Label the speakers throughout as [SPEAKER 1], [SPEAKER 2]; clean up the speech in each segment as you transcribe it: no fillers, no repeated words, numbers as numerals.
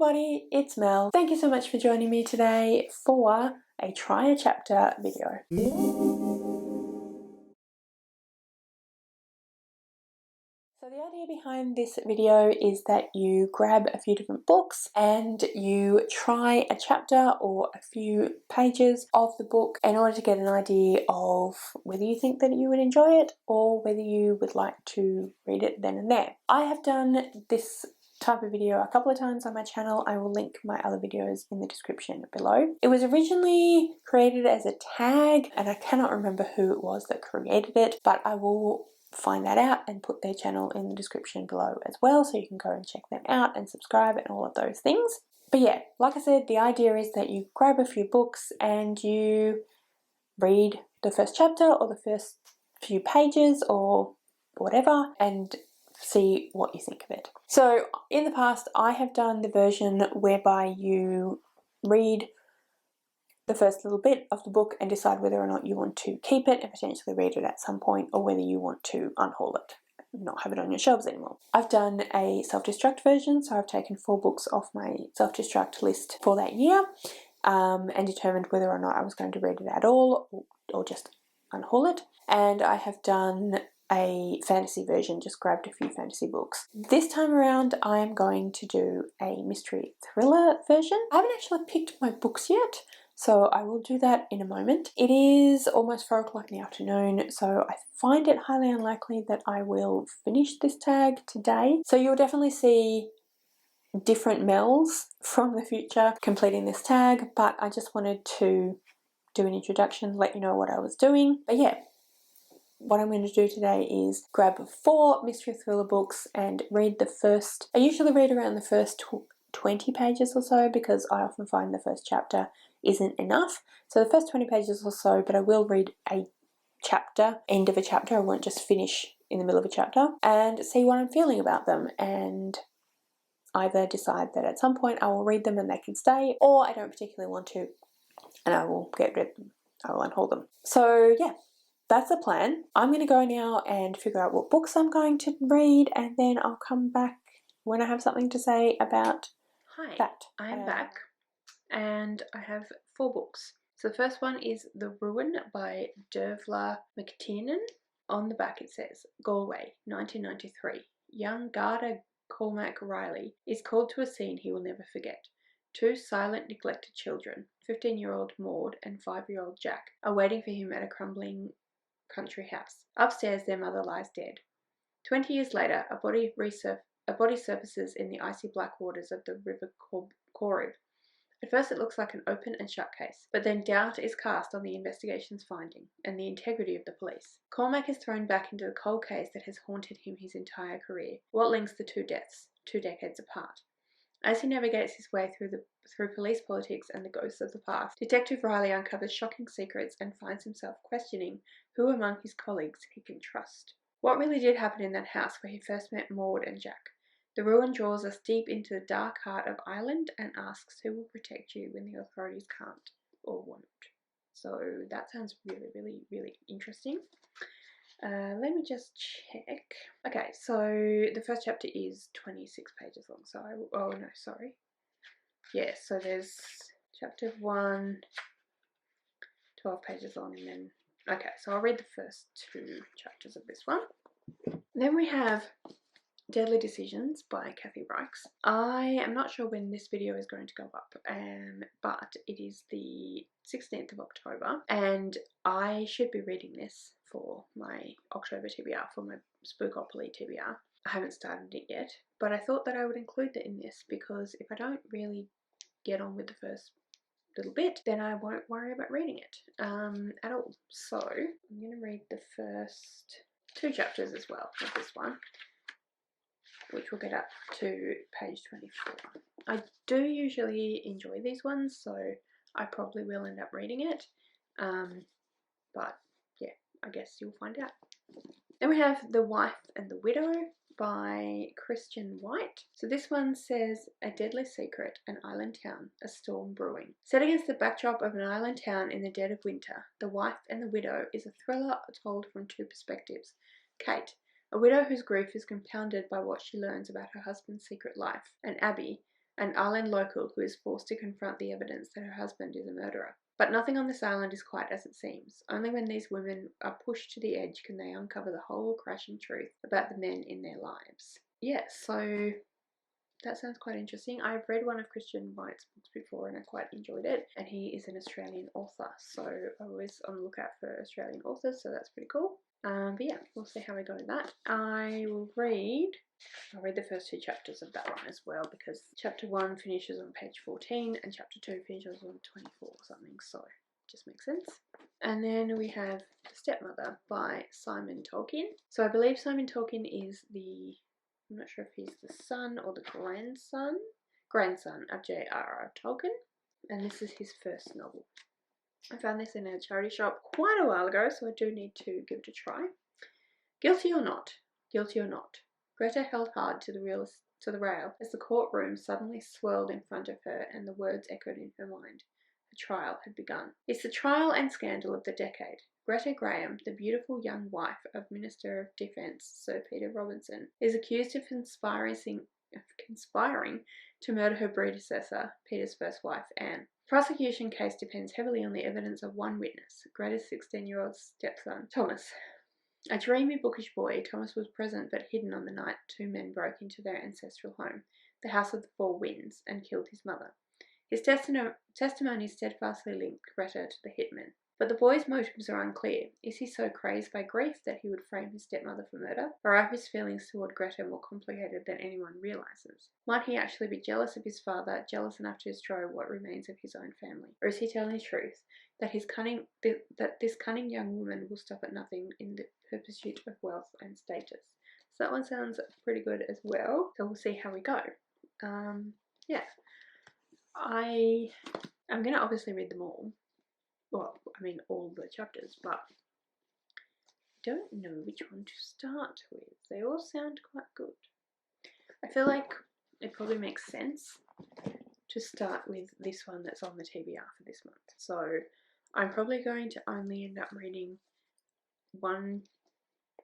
[SPEAKER 1] everybody, it's Mel. Thank you so much for joining me today for a try a chapter video. So the idea behind this video is that you grab a few different books and you try a chapter or a few pages of the book in order to get an idea of whether you think that you would enjoy it or whether you would like to read it then and there. I have done this type of video a couple of times on my channel. I will link my other videos in the description below. It was originally created as a tag and I cannot remember who it was that created it, but I will find that out and put their channel in the description below as well, so you can go and check them out and subscribe and all of those things. But yeah, like I said, the idea is that you grab a few books and you read the first chapter or the first few pages or whatever and see what you think of it. So in the past I have done the version whereby you read the first little bit of the book and decide whether or not you want to keep it and potentially read it at some point, or whether you want to unhaul it, not have it on your shelves anymore. I've done a self-destruct version, so I've taken 4 books off my self-destruct list for that year and determined whether or not I was going to read it at all or just unhaul it. And I have done a fantasy version, just grabbed a few fantasy books. This time around I am going to do a mystery thriller version. I haven't actually picked my books yet, so I will do that in a moment. It is almost 4 o'clock in the afternoon, so I find it highly unlikely that I will finish this tag today. So you'll definitely see different Mels from the future completing this tag, but I just wanted to do an introduction, let you know what I was doing. But yeah, what I'm going to do today is grab 4 mystery thriller books and read the first. I usually read around the first 20 pages or so, because I often find the first chapter isn't enough. So the first 20 pages or so, but I will read a chapter, end of a chapter. I won't just finish in the middle of a chapter, and see what I'm feeling about them, and either decide that at some point I will read them and they can stay, or I don't particularly want to and I will get rid of them. I will unhaul them. So yeah, that's the plan. I'm going to go now and figure out what books I'm going to read, and then I'll come back when I have something to say about that. I'm back and I have 4 books. So the first one is The Ruin by Dervla McTiernan. On the back it says, Galway, 1993. Young Garda Cormac Riley is called to a scene he will never forget. 2 silent, neglected children, 15-year-old Maud and 5-year-old Jack, are waiting for him at a crumbling country house. Upstairs their mother lies dead. 20 years later, a body surfaces in the icy black waters of the River Corrib. At first it looks like an open and shut case, but then doubt is cast on the investigation's finding and the integrity of the police. Cormac is thrown back into the cold case that has haunted him his entire career. What links the 2 deaths, 2 decades apart? As he navigates his way through police politics and the ghosts of the past, Detective Riley uncovers shocking secrets and finds himself questioning who among his colleagues he can trust. What really did happen in that house where he first met Maud and Jack? The Ruin draws us deep into the dark heart of Ireland and asks who will protect you when the authorities can't or won't. So that sounds really, really, really interesting. Let me just check. Okay, so the first chapter is 26 pages long. So oh no, sorry. Yeah, so there's chapter 1, 12 pages long, and then okay, so I'll read the first 2 chapters of this one. Then we have Deadly Decisions by Kathy Reichs. I am not sure when this video is going to go up, but it is the 16th of October, and I should be reading this for my October TBR, for my Spookopoly TBR. I haven't started it yet, but I thought that I would include it in this, because if I don't really get on with the first little bit, then I won't worry about reading it at all. So I'm going to read the first 2 chapters as well of this one, which will get up to page 24. I do usually enjoy these ones, so I probably will end up reading it, but yeah, I guess you'll find out. Then we have The Wife and the Widow by Christian White. So this one says, a deadly secret, an island town, a storm brewing. Set against the backdrop of an island town in the dead of winter, The Wife and the Widow is a thriller told from 2 perspectives. Kate, a widow whose grief is compounded by what she learns about her husband's secret life, and Abby, an island local who is forced to confront the evidence that her husband is a murderer. But nothing on this island is quite as it seems. Only when these women are pushed to the edge can they uncover the whole crashing truth about the men in their lives. Yeah, so that sounds quite interesting. I've read one of Christian White's books before and I quite enjoyed it. And he is an Australian author, so I'm always on the lookout for Australian authors, so that's pretty cool. But yeah, we'll see how we go with that. I'll read the first 2 chapters of that one as well, because chapter 1 finishes on page 14 and chapter 2 finishes on 24 or something, so it just makes sense. And then we have The Stepmother by Simon Tolkien. So I believe Simon Tolkien is I'm not sure if he's the son or the grandson of J.R.R. Tolkien, and this is his first novel. I found this in a charity shop quite a while ago, so I do need to give it a try. Guilty or not? Guilty or not? Greta held hard to the rail as the courtroom suddenly swirled in front of her and the words echoed in her mind. The trial had begun. It's the trial and scandal of the decade. Greta Graham, the beautiful young wife of Minister of Defence Sir Peter Robinson, is accused of conspiring to murder her predecessor, Peter's first wife, Anne. The prosecution case depends heavily on the evidence of one witness, Greta's 16-year-old stepson, Thomas. A dreamy, bookish boy, Thomas was present but hidden on the night 2 men broke into their ancestral home, the House of the Four Winds, and killed his mother. His testimony steadfastly linked Greta to the hitmen. But the boy's motives are unclear. Is he so crazed by grief that he would frame his stepmother for murder? Or are his feelings toward Greta more complicated than anyone realizes? Might he actually be jealous of his father, jealous enough to destroy what remains of his own family? Or is he telling the truth, that this cunning young woman will stop at nothing in her pursuit of wealth and status? So that one sounds pretty good as well. So we'll see how we go. Yeah. I'm going to obviously read them all. Well, I mean all the chapters, but I don't know which one to start with. They all sound quite good. I feel like it probably makes sense to start with this one that's on the TBR for this month. So I'm probably going to only end up reading one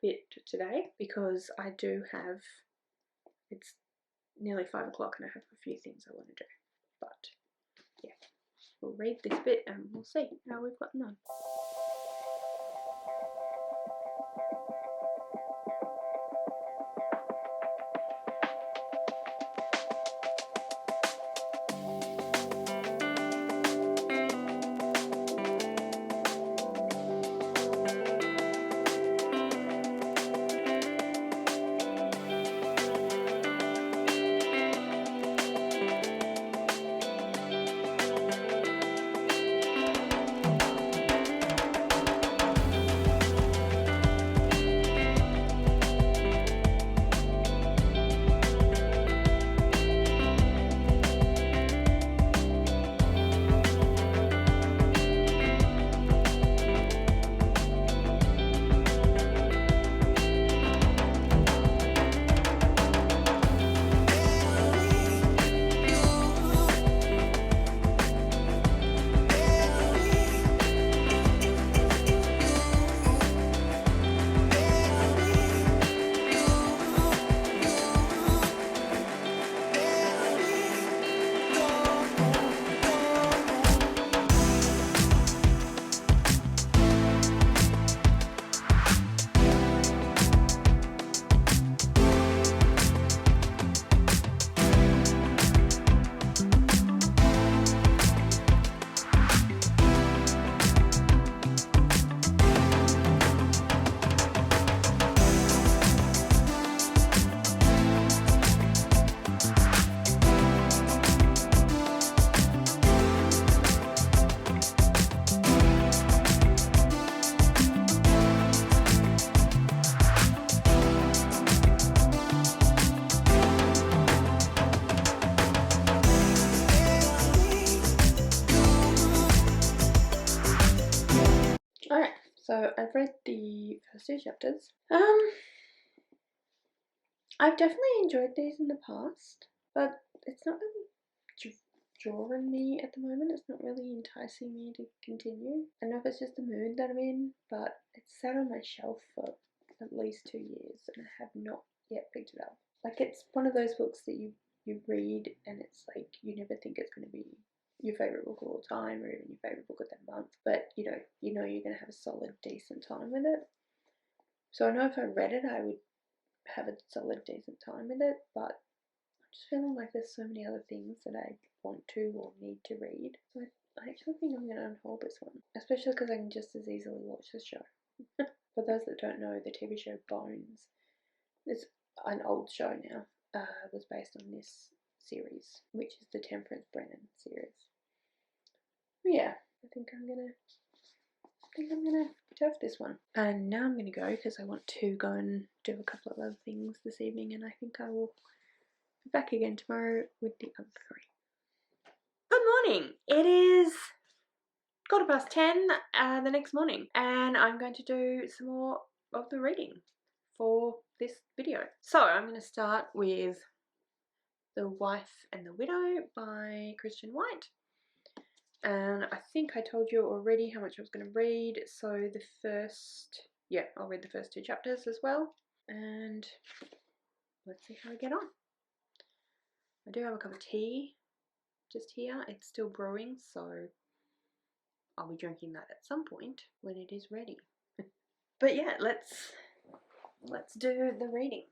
[SPEAKER 1] bit today because I do have, it's nearly 5 o'clock and I have a few things I want to do. But yeah, we'll read this bit and we'll see how we've gotten on. Alright, so I've read the first 2 chapters. I've definitely enjoyed these in the past, but it's not really drawing me at the moment. It's not really enticing me to continue. I don't know if it's just the mood that I'm in, but it's sat on my shelf for at least 2 years and I have not yet picked it up. Like, it's one of those books that you you read and it's like you never think it's going to be your favourite book of all time or even your favourite book of the month, but you know you're going to have a solid, decent time with it. So I know if I read it, I would have a solid, decent time with it, but I'm just feeling like there's so many other things that I want to or need to read. So I actually think I'm going to unhold this one, especially because I can just as easily watch the show. For those that don't know, the TV show Bones, it's an old show now, was based on this series, which is the Temperance Brennan series. But yeah, I think I'm gonna turf this one. And now I'm gonna go because I want to go and do a couple of other things this evening, and I think I will be back again tomorrow with the other 3. Good morning. It is 10:15 the next morning, and I'm going to do some more of the reading for this video. So I'm going to start with The Wife and the Widow by Christian White. And I think I told you already how much I was going to read, so I'll read the first 2 chapters as well, and let's see how I get on. I do have a cup of tea just here. It's still brewing, so I'll be drinking that at some point when it is ready. But yeah, let's do the reading.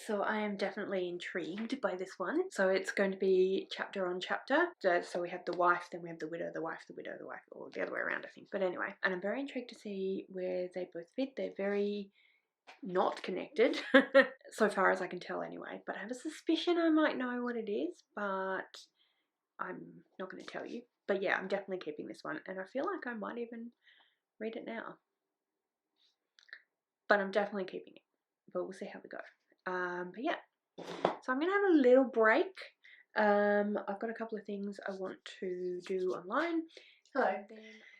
[SPEAKER 1] So I am definitely intrigued by this one. So it's going to be chapter on chapter. So we have the wife, then we have the widow, the wife, the widow, the wife, or the other way around, I think. But anyway, and I'm very intrigued to see where they both fit. They're very not connected, so far as I can tell anyway. But I have a suspicion I might know what it is, but I'm not going to tell you. But yeah, I'm definitely keeping this one, and I feel like I might even read it now. But I'm definitely keeping it. But we'll see how we go. But yeah, so I'm going to have a little break. I've got a couple of things I want to do online. Hello.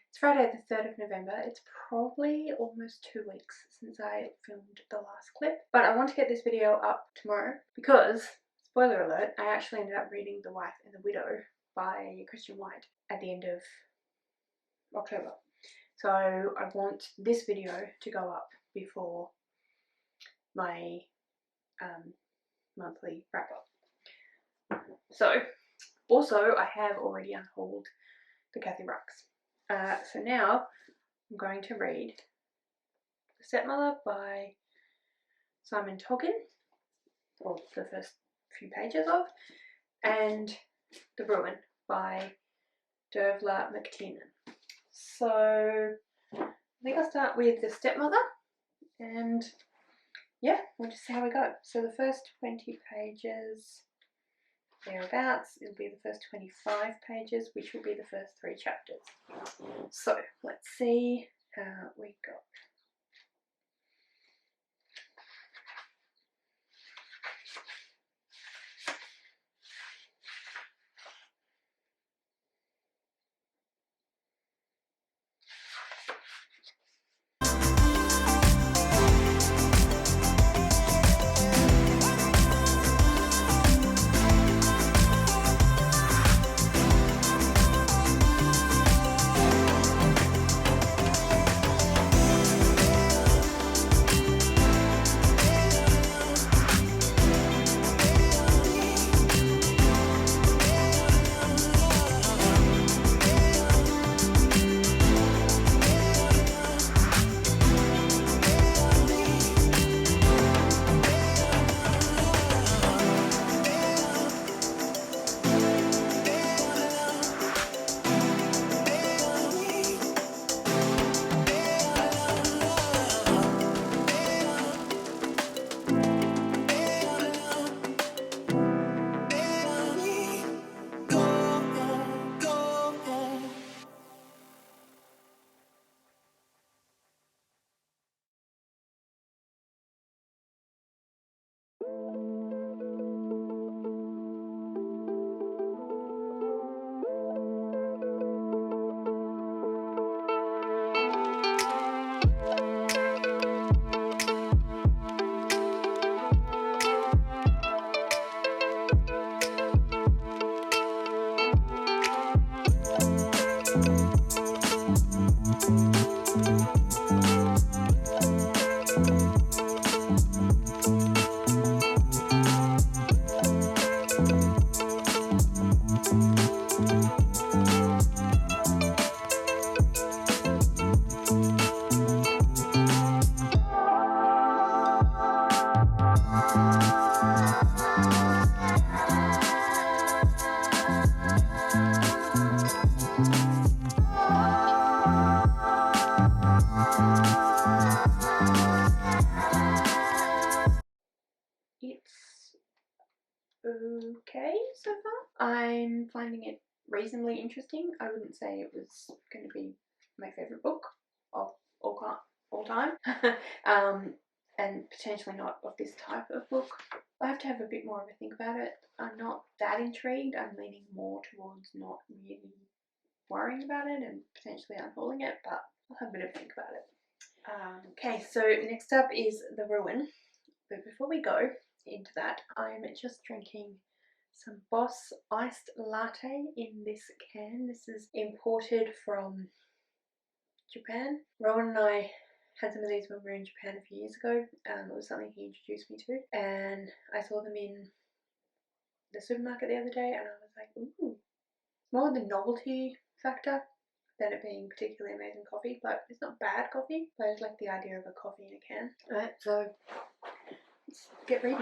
[SPEAKER 1] It's Friday the 3rd of November. It's probably almost 2 weeks since I filmed the last clip. But I want to get this video up tomorrow because, spoiler alert, I actually ended up reading The Wife and the Widow by Christian White at the end of October. So I want this video to go up before my monthly wrap up. So also I have already unhauled the Kathy Rucks. So now I'm going to read The Stepmother by Simon Toggen, or the first few pages of, and The Ruin by Dervla McTiernan. So think I'll start with the stepmother, and yeah, we'll just see how we go. So the first 20 pages, thereabouts, it'll be the first 25 pages, which will be the first 3 chapters. So let's see how we go. It's okay so far. I'm finding it reasonably interesting. I wouldn't say it was going to be my favourite book of all time. And potentially not of this type of book. I have to have a bit more of a think about it. I'm not that intrigued. I'm leaning more towards not really worrying about it and potentially unrolling it, but I'll have a bit of a think about it. Okay, so next up is The Ruin. But before we go into that, I'm just drinking some Boss iced latte in this can. This is imported from Japan. Rowan and I had some of these when we were in Japan a few years ago. It was something he introduced me to, and I saw them in the supermarket the other day, and I was like, ooh, more the novelty factor than it being particularly amazing coffee. Like, it's not bad coffee, but I just like the idea of a coffee in a can. Alright, so let's get reading.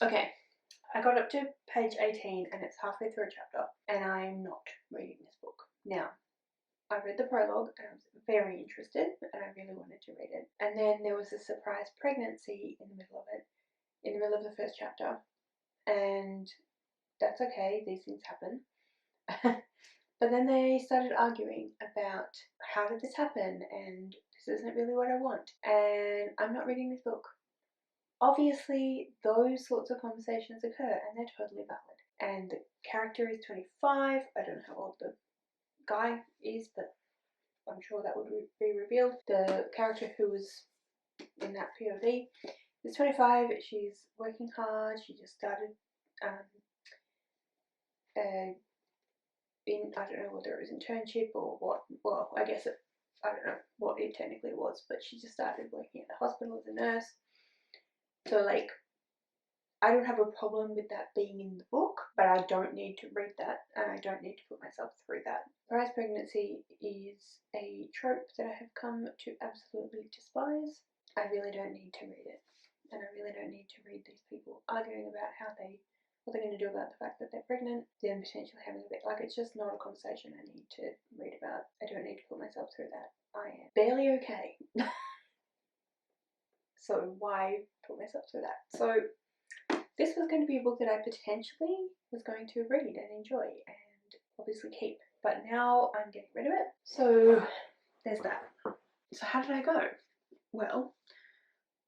[SPEAKER 1] Okay, I got up to page 18 and it's halfway through a chapter and I'm not reading this book. Now, I read the prologue and I was very interested and I really wanted to read it. And then there was a surprise pregnancy in the middle of it, in the middle of the first chapter. And that's okay, these things happen. But then they started arguing about how did this happen and this isn't really what I want and I'm not reading this book. Obviously, those sorts of conversations occur and they're totally valid. And the character is 25. I don't know how old the guy is, but I'm sure that would be revealed. The character who was in that POV is 25. She's working hard. She just started I don't know whether it was internship or what. Well, I guess I don't know what it technically was, but she just started working at the hospital as a nurse. So like, I don't have a problem with that being in the book, but I don't need to read that and I don't need to put myself through that. Surprise pregnancy is a trope that I have come to absolutely despise. I really don't need to read it, and I really don't need to read these people arguing about what they're going to do about the fact that they're pregnant, then potentially having a bit. Like, it's just not a conversation I need to read about. I don't need to put myself through that. I am barely okay. So why put myself through that? So this was going to be a book that I potentially was going to read and enjoy and obviously keep, but now I'm getting rid of it. So there's that. So how did I go? Well,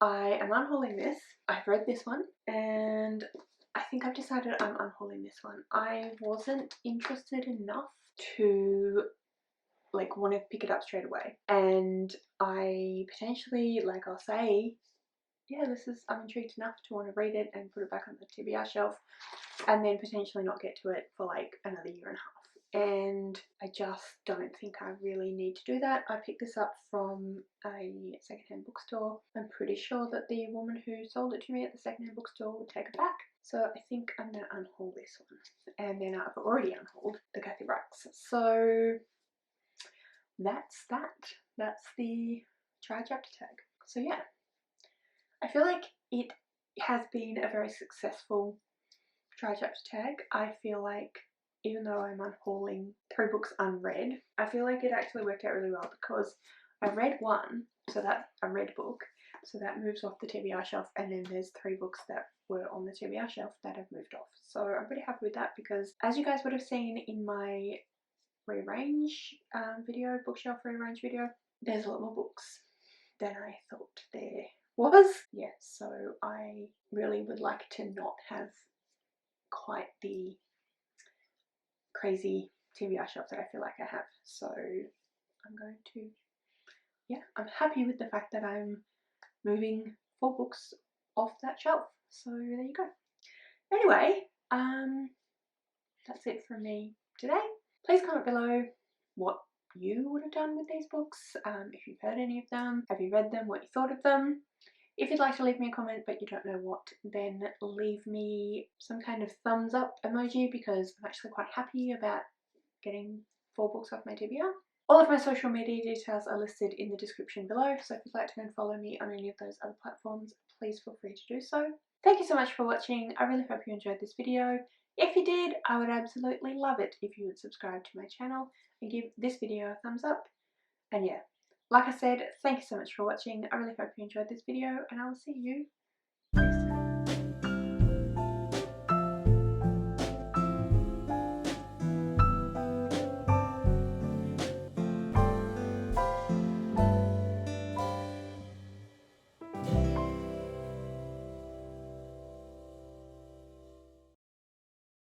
[SPEAKER 1] I am unhauling this. I've read this one and I think I've decided I'm unhauling this one. I wasn't interested enough to like want to pick it up straight away, and I potentially, like, I'll say, yeah, I'm intrigued enough to want to read it and put it back on the TBR shelf, and then potentially not get to it for like another year and a half. And I just don't think I really need to do that. I picked this up from a secondhand bookstore. I'm pretty sure that the woman who sold it to me at the secondhand bookstore would take it back. So I think I'm going to unhaul this one. And then I've already unhauled the Kathy Bracks. So that's that. That's the try chapter tag. So yeah, I feel like it has been a very successful try chapter tag. I feel like even though I'm unhauling 3 books unread, I feel like it actually worked out really well because I read one, so that's a read book, so that moves off the TBR shelf, and then there's 3 books that were on the TBR shelf that have moved off. So I'm pretty happy with that because, as you guys would have seen in my rearrange video, bookshelf rearrange video, there's a lot more books than I thought there was. Yeah, so I really would like to not have quite the crazy TBR shelf that I feel like I have. So I'm going to, yeah, I'm happy with the fact that I'm moving 4 books off that shelf. So there you go. Anyway, that's it from me today. Please comment below what you would have done with these books, if you've heard any of them, have you read them, what you thought of them. If you'd like to leave me a comment but you don't know what, then leave me some kind of thumbs up emoji because I'm actually quite happy about getting 4 books off my TBR. All of my social media details are listed in the description below, so if you'd like to go and follow me on any of those other platforms, please feel free to do so. Thank you so much for watching. I really hope you enjoyed this video. If you did, I would absolutely love it if you would subscribe to my channel and give this video a thumbs up. And yeah, like I said, thank you so much for watching. I really hope you enjoyed this video and I will see you next time.